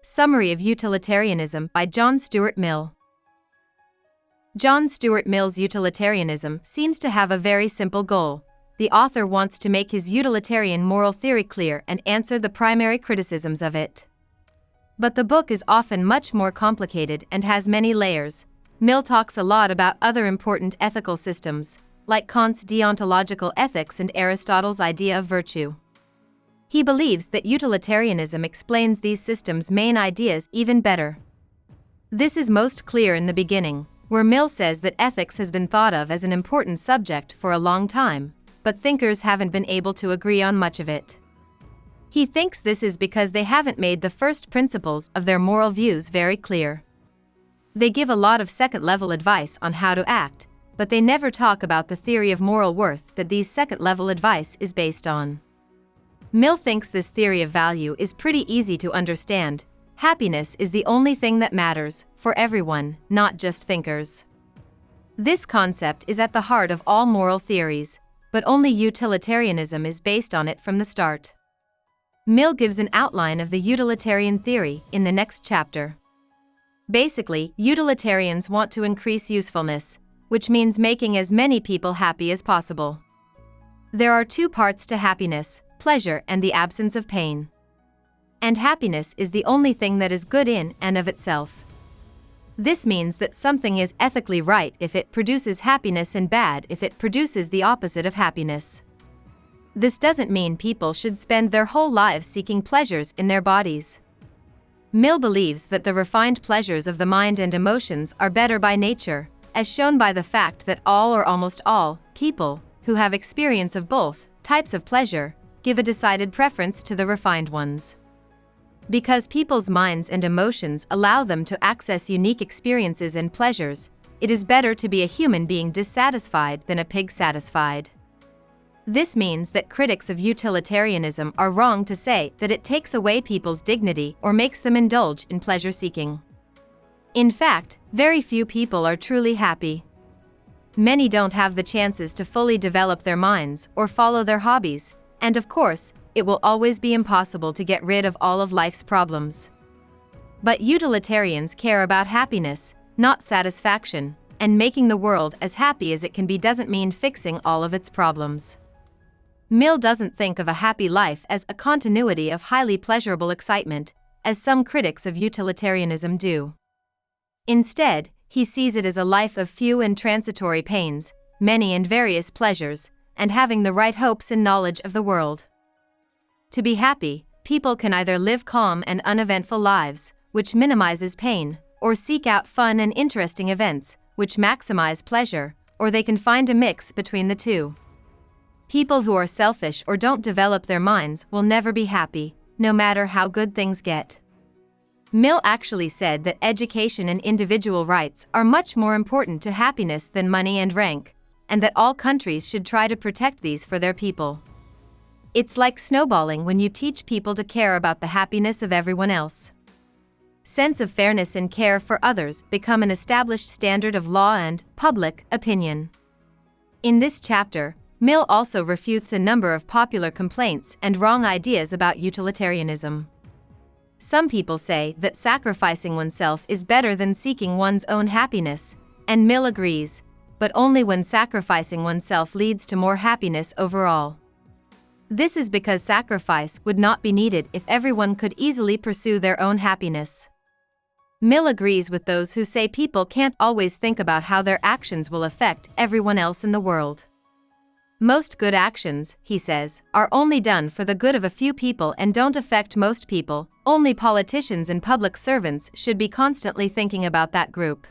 Summary of Utilitarianism by John Stuart Mill. John Stuart Mill's utilitarianism seems to have a very simple goal. The author wants to make his utilitarian moral theory clear and answer the primary criticisms of it. But the book is often much more complicated and has many layers. Mill talks a lot about other important ethical systems, like Kant's deontological ethics and Aristotle's idea of virtue. He believes that utilitarianism explains these systems' main ideas even better. This is most clear in the beginning, where Mill says that ethics has been thought of as an important subject for a long time, but thinkers haven't been able to agree on much of it. He thinks this is because they haven't made the first principles of their moral views very clear. They give a lot of second-level advice on how to act, but they never talk about the theory of moral worth that these second-level advice is based on. Mill thinks this theory of value is pretty easy to understand. Happiness is the only thing that matters, for everyone, not just thinkers. This concept is at the heart of all moral theories, but only utilitarianism is based on it from the start. Mill gives an outline of the utilitarian theory in the next chapter. Basically, utilitarians want to increase usefulness, which means making as many people happy as possible. There are two parts to happiness: pleasure and the absence of pain. And happiness is the only thing that is good in and of itself. This means that something is ethically right if it produces happiness and bad if it produces the opposite of happiness. This doesn't mean people should spend their whole lives seeking pleasures in their bodies. Mill believes that the refined pleasures of the mind and emotions are better by nature, as shown by the fact that all or almost all people who have experience of both types of pleasure give a decided preference to the refined ones. Because people's minds and emotions allow them to access unique experiences and pleasures, it is better to be a human being dissatisfied than a pig satisfied. This means that critics of utilitarianism are wrong to say that it takes away people's dignity or makes them indulge in pleasure-seeking. In fact, very few people are truly happy. Many don't have the chances to fully develop their minds or follow their hobbies, and of course, it will always be impossible to get rid of all of life's problems. But utilitarians care about happiness, not satisfaction, and making the world as happy as it can be doesn't mean fixing all of its problems. Mill doesn't think of a happy life as a continuity of highly pleasurable excitement, as some critics of utilitarianism do. Instead, he sees it as a life of few and transitory pains, many and various pleasures, and having the right hopes and knowledge of the world. To be happy, people can either live calm and uneventful lives, which minimizes pain, or seek out fun and interesting events, which maximize pleasure, or they can find a mix between the two. People who are selfish or don't develop their minds will never be happy, no matter how good things get. Mill actually said that education and individual rights are much more important to happiness than money and rank, and that all countries should try to protect these for their people. It's like snowballing when you teach people to care about the happiness of everyone else. Sense of fairness and care for others become an established standard of law and public opinion. In this chapter, Mill also refutes a number of popular complaints and wrong ideas about utilitarianism. Some people say that sacrificing oneself is better than seeking one's own happiness, and Mill agrees, but only when sacrificing oneself leads to more happiness overall. This is because sacrifice would not be needed if everyone could easily pursue their own happiness. Mill agrees with those who say people can't always think about how their actions will affect everyone else in the world. Most good actions, he says, are only done for the good of a few people and don't affect most people. Only politicians and public servants should be constantly thinking about that group.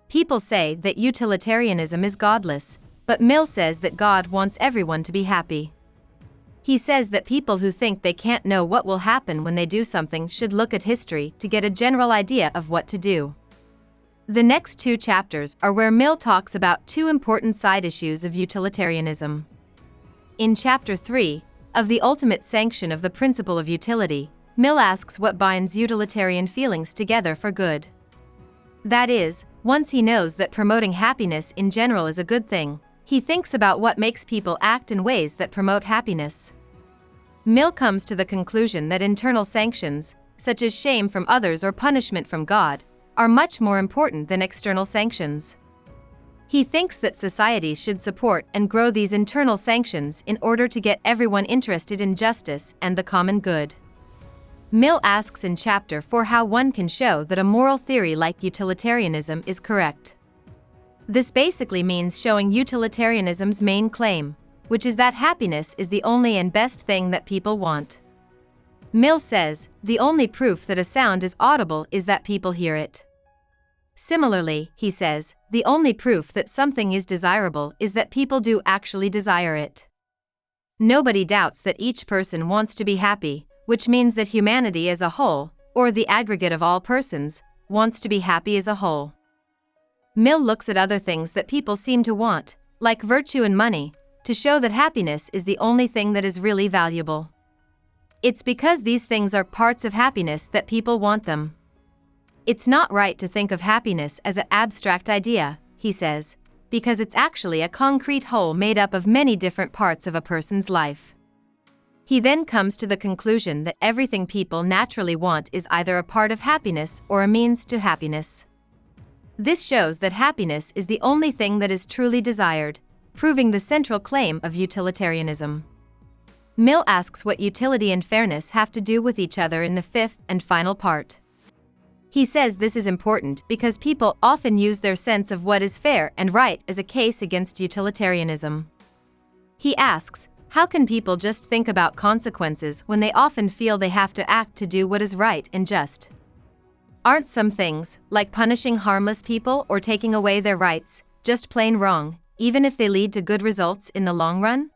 People say that utilitarianism is godless, but Mill says that God wants everyone to be happy. He says that people who think they can't know what will happen when they do something should look at history to get a general idea of what to do. The next two chapters are where Mill talks about two important side issues of utilitarianism. In Chapter 3, of the ultimate sanction of the principle of utility, Mill asks what binds utilitarian feelings together for good. That is, once he knows that promoting happiness in general is a good thing, he thinks about what makes people act in ways that promote happiness. Mill comes to the conclusion that internal sanctions, such as shame from others or punishment from God, are much more important than external sanctions. He thinks that societies should support and grow these internal sanctions in order to get everyone interested in justice and the common good. Mill asks in Chapter 4 how one can show that a moral theory like utilitarianism is correct. This basically means showing utilitarianism's main claim, which is that happiness is the only and best thing that people want. Mill says, the only proof that a sound is audible is that people hear it. Similarly, he says, the only proof that something is desirable is that people do actually desire it. Nobody doubts that each person wants to be happy, which means that humanity as a whole, or the aggregate of all persons, wants to be happy as a whole. Mill looks at other things that people seem to want, like virtue and money, to show that happiness is the only thing that is really valuable. It's because these things are parts of happiness that people want them. It's not right to think of happiness as an abstract idea, he says, because it's actually a concrete whole made up of many different parts of a person's life. He then comes to the conclusion that everything people naturally want is either a part of happiness or a means to happiness. This shows that happiness is the only thing that is truly desired, proving the central claim of utilitarianism. Mill asks what utility and fairness have to do with each other in the fifth and final part. He says this is important because people often use their sense of what is fair and right as a case against utilitarianism. He asks, how can people just think about consequences when they often feel they have to act to do what is right and just? Aren't some things, like punishing harmless people or taking away their rights, just plain wrong, even if they lead to good results in the long run?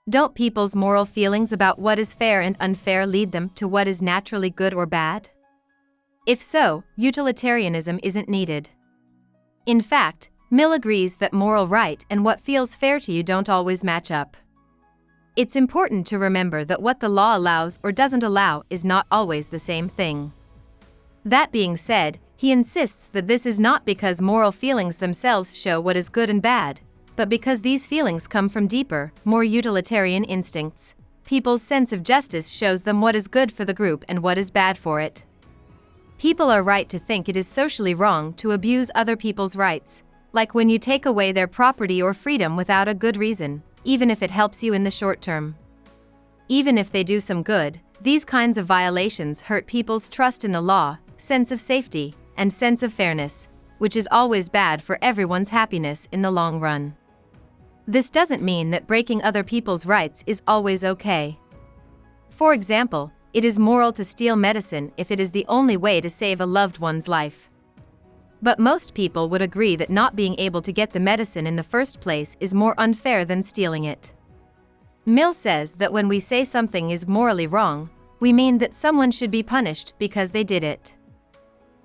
Don't people's moral feelings about what is fair and unfair lead them to what is naturally good or bad? If so, utilitarianism isn't needed. In fact, Mill agrees that moral right and what feels fair to you don't always match up. It's important to remember that what the law allows or doesn't allow is not always the same thing. That being said, he insists that this is not because moral feelings themselves show what is good and bad, but because these feelings come from deeper, more utilitarian instincts. People's sense of justice shows them what is good for the group and what is bad for it. People are right to think it is socially wrong to abuse other people's rights, like when you take away their property or freedom without a good reason, even if it helps you in the short term. Even if they do some good, these kinds of violations hurt people's trust in the law, sense of safety, and sense of fairness, which is always bad for everyone's happiness in the long run. This doesn't mean that breaking other people's rights is always okay. For example, it is moral to steal medicine if it is the only way to save a loved one's life. But most people would agree that not being able to get the medicine in the first place is more unfair than stealing it. Mill says that when we say something is morally wrong, we mean that someone should be punished because they did it.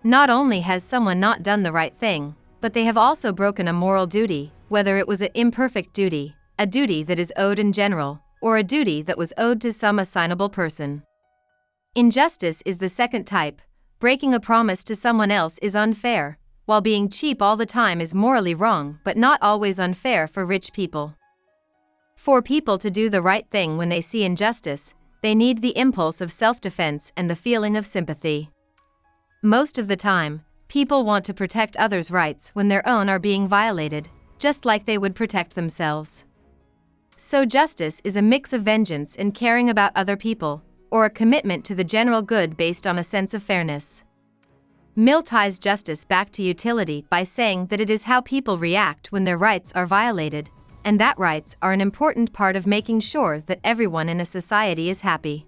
Not only has someone not done the right thing, but they have also broken a moral duty, whether it was an imperfect duty, a duty that is owed in general, or a duty that was owed to some assignable person. Injustice is the second type. Breaking a promise to someone else is unfair, while being cheap all the time is morally wrong but not always unfair for rich people. For people to do the right thing when they see injustice, they need the impulse of self-defense and the feeling of sympathy. Most of the time, people want to protect others' rights when their own are being violated, just like they would protect themselves. So justice is a mix of vengeance and caring about other people, or a commitment to the general good based on a sense of fairness. Mill ties justice back to utility by saying that it is how people react when their rights are violated, and that rights are an important part of making sure that everyone in a society is happy.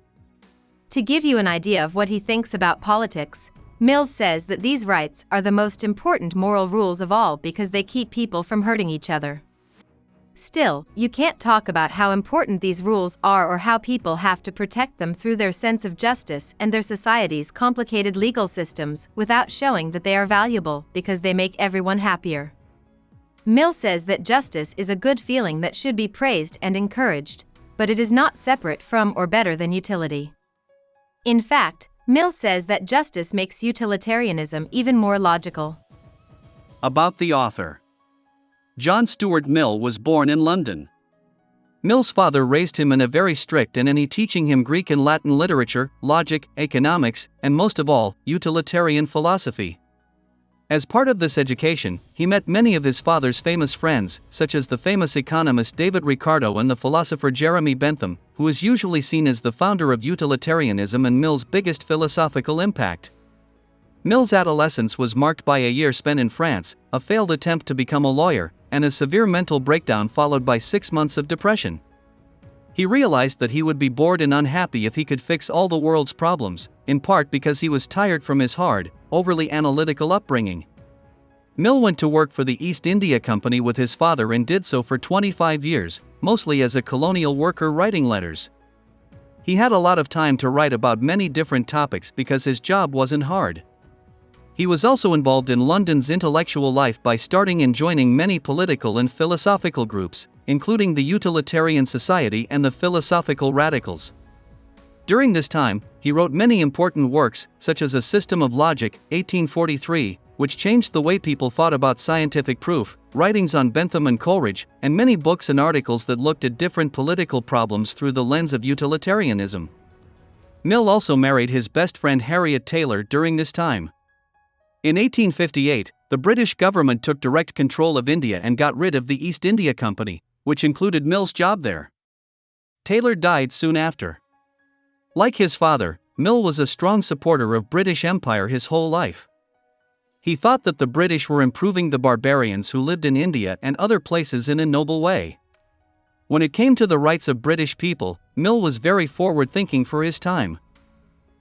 To give you an idea of what he thinks about politics, Mill says that these rights are the most important moral rules of all because they keep people from hurting each other. Still, you can't talk about how important these rules are or how people have to protect them through their sense of justice and their society's complicated legal systems without showing that they are valuable because they make everyone happier. Mill says that justice is a good feeling that should be praised and encouraged, but it is not separate from or better than utility. In fact, Mill says that justice makes utilitarianism even more logical. About the author. John Stuart Mill was born in London. Mill's father raised him in a very strict and teaching him Greek and Latin literature, logic, economics, and most of all, utilitarian philosophy. As part of this education, he met many of his father's famous friends, such as the famous economist David Ricardo and the philosopher Jeremy Bentham, who is usually seen as the founder of utilitarianism and Mill's biggest philosophical impact. Mill's adolescence was marked by a year spent in France, a failed attempt to become a lawyer, and a severe mental breakdown followed by 6 months of depression. He realized that he would be bored and unhappy if he could fix all the world's problems, in part because he was tired from his hard, overly analytical upbringing. Mill went to work for the East India Company with his father and did so for 25 years, mostly as a colonial worker writing letters. He had a lot of time to write about many different topics because his job wasn't hard. He was also involved in London's intellectual life by starting and joining many political and philosophical groups, including the Utilitarian Society and the Philosophical Radicals. During this time, he wrote many important works, such as A System of Logic, 1843, which changed the way people thought about scientific proof, writings on Bentham and Coleridge, and many books and articles that looked at different political problems through the lens of utilitarianism. Mill also married his best friend Harriet Taylor during this time. In 1858, the British government took direct control of India and got rid of the East India Company, which included Mill's job there. Taylor died soon after. Like his father, Mill was a strong supporter of British Empire his whole life. He thought that the British were improving the barbarians who lived in India and other places in a noble way. When it came to the rights of British people, Mill was very forward-thinking for his time.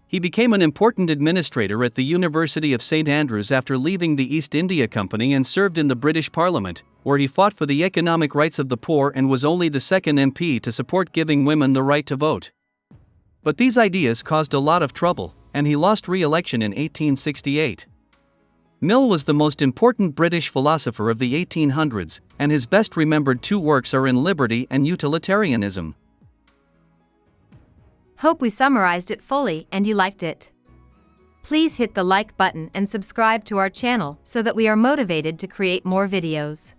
He became an important administrator at the University of St. Andrews after leaving the East India Company and served in the British Parliament, where he fought for the economic rights of the poor and was only the second MP to support giving women the right to vote. But these ideas caused a lot of trouble, and he lost re-election in 1868. Mill was the most important British philosopher of the 1800s, and his best remembered two works are In Liberty and Utilitarianism. Hope we summarized it fully and you liked it. Please hit the like button and subscribe to our channel so that we are motivated to create more videos.